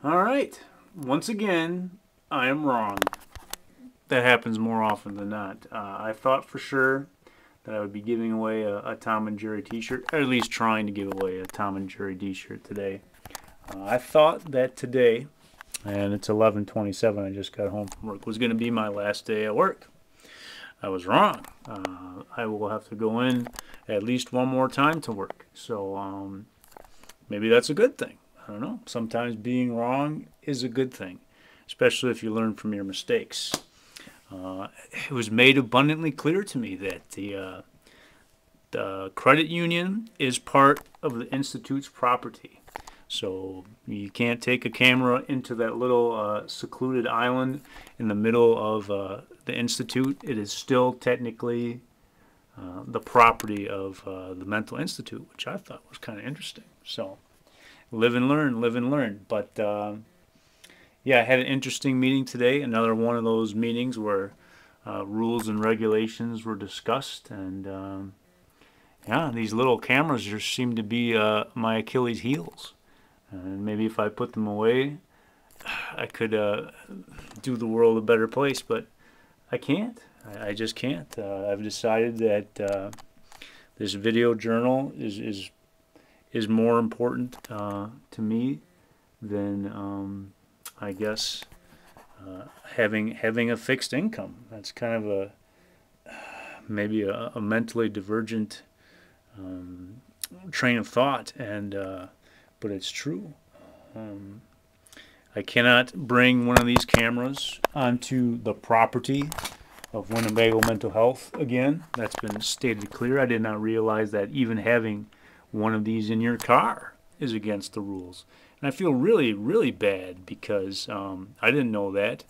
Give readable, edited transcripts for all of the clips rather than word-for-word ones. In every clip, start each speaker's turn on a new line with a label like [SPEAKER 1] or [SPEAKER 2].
[SPEAKER 1] All right. Once again, I am wrong. That happens more often than not. I thought for sure that I would be giving away a Tom and Jerry t-shirt, or at least trying to give away a Tom and Jerry t-shirt today. I thought that today, and it's 11:27, I just got home from work, was going to be my last day at work. I was wrong. I will have to go in at least one more time to work. So maybe that's a good thing. I don't know. Sometimes being wrong is a good thing, especially if you learn from your mistakes. It was made abundantly clear to me that the credit union is part of the Institute's property. So you can't take a camera into that little secluded island in the middle of the Institute. It is still technically the property of the Mental Institute, which I thought was kind of interesting. So live and learn, live and learn. But yeah, I had an interesting meeting today. Another one of those meetings where rules and regulations were discussed, and yeah, these little cameras just seem to be my Achilles heels. And maybe if I put them away, I could do the world a better place, but I can't. I just can't. I've decided that this video journal is more important to me than I guess having a fixed income. That's kind of a maybe a mentally divergent train of thought, and but it's true. I cannot bring one of these cameras onto the property of Winnebago Mental Health again. That's been stated clear. I did not realize that even having one of these in your car is against the rules. And I feel really, really bad because I didn't know that.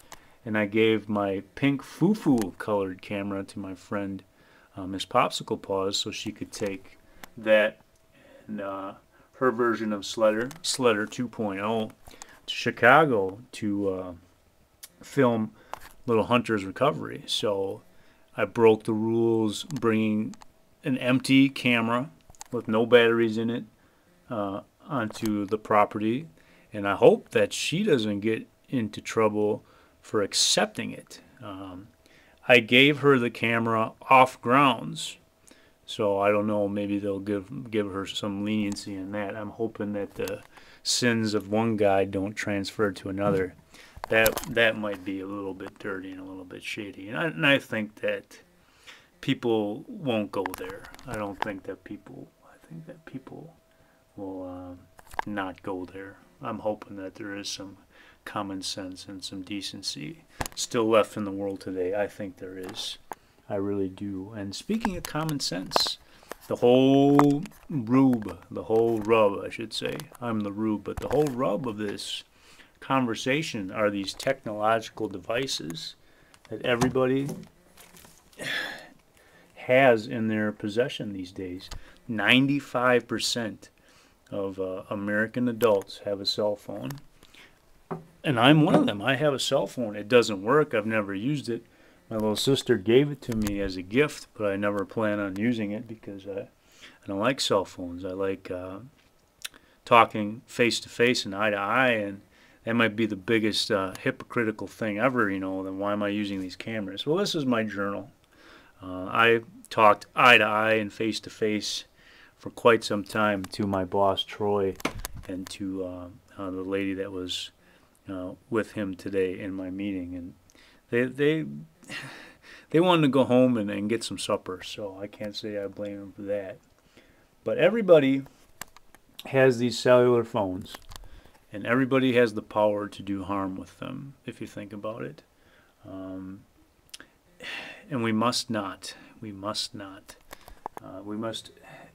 [SPEAKER 1] And I gave my pink foo-foo colored camera to my friend Miss Popsicle Paws so she could take that and her version of Sledder 2.0 to Chicago to film Little Hunter's Recovery. So I broke the rules bringing an empty camera with no batteries in it onto the property, and I hope that she doesn't get into trouble for accepting it. I gave her the camera off grounds, so I don't know, maybe they'll give her some leniency in that. I'm hoping that the sins of one guy don't transfer to another. That might be a little bit dirty and a little bit shady, and I think that people won't go there. I think that people will not go there. I'm hoping that there is some common sense and some decency still left in the world today. I think there is. I really do. And speaking of common sense, the whole rub, I should say. I'm the rube, but the whole rub of this conversation are these technological devices that everybody has in their possession these days. 95% of American adults have a cell phone. And I'm one of them. I have a cell phone. It doesn't work. I've never used it. My little sister gave it to me as a gift, but I never plan on using it because I don't like cell phones. I like talking face to face and eye to eye, and that might be the biggest hypocritical thing ever, then why am I using these cameras? Well, this is my journal. I talked eye to eye and face to face for quite some time to my boss, Troy, and to the lady that was with him today in my meeting. And they wanted to go home and get some supper, so I can't say I blame them for that. But everybody has these cellular phones, and everybody has the power to do harm with them, if you think about it. And we must not. We must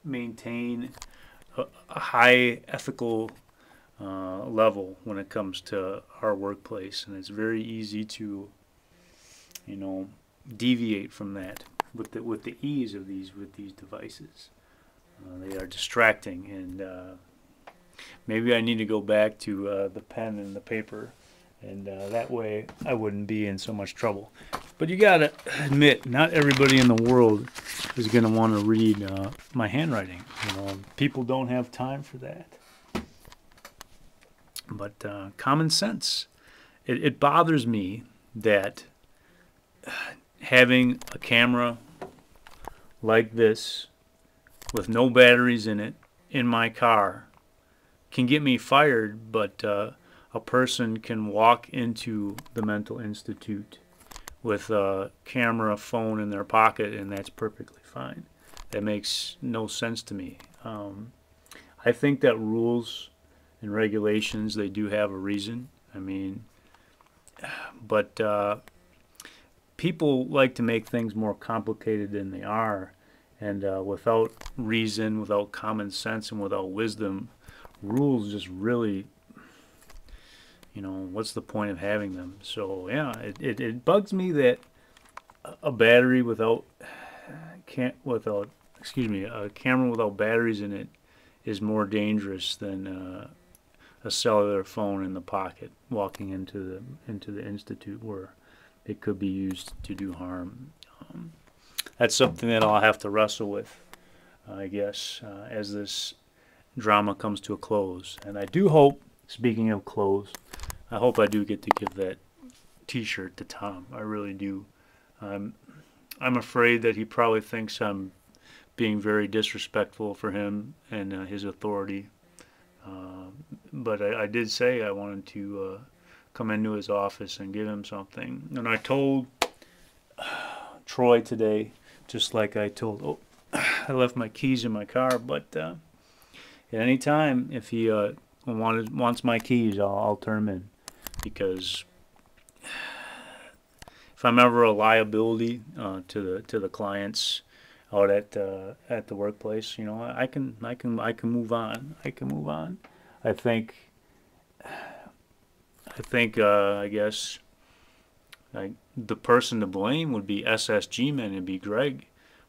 [SPEAKER 1] maintain a high ethical level when it comes to our workplace, and it's very easy to deviate from that with the ease of these devices. They are distracting, and maybe I need to go back to the pen and the paper, and that way I wouldn't be in so much trouble. But you gotta admit, not everybody in the world is gonna want to read my handwriting. People don't have time for that. But common sense. It bothers me that having a camera like this with no batteries in it in my car can get me fired, but a person can walk into the mental institute with a camera phone in their pocket and that's perfectly fine. That makes no sense to me. I think that rules and regulations, they do have a reason. I mean, but people like to make things more complicated than they are, and without reason, without common sense, and without wisdom, rules just really, what's the point of having them? So yeah, it bugs me that a battery a camera without batteries in it is more dangerous than a cellular phone in the pocket walking into the institute where it could be used to do harm. That's something that I'll have to wrestle with, I guess, as this drama comes to a close. And I do hope, speaking of close, I hope I do get to give that T-shirt to Tom. I really do. I'm afraid that he probably thinks I'm being very disrespectful for him and his authority. But I did say I wanted to come into his office and give him something. And I told Troy today, just like I told, I left my keys in my car, but at any time, if he wants my keys, I'll turn them in. Because if I'm ever a liability to the clients out at the workplace, I can move on. I can move on. I guess the person to blame would be SSG man. It'd be Greg,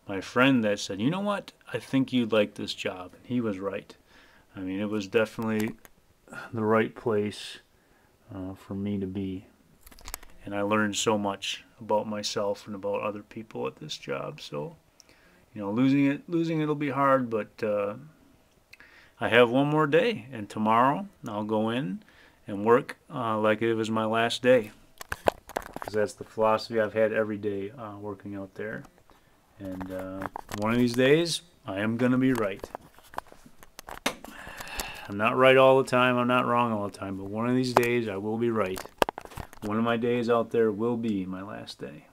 [SPEAKER 1] my friend, that said, you know what? I think you'd like this job, and he was right. I mean, it was definitely the right place for me to be, and I learned so much about myself and about other people at this job. So, losing it'll be hard, but I have one more day, and tomorrow I'll go in and work like it was my last day, because that's the philosophy I've had every day working out there. And one of these days, I am going to be right. I'm not right all the time, I'm not wrong all the time, but one of these days I will be right. One of my days out there will be my last day.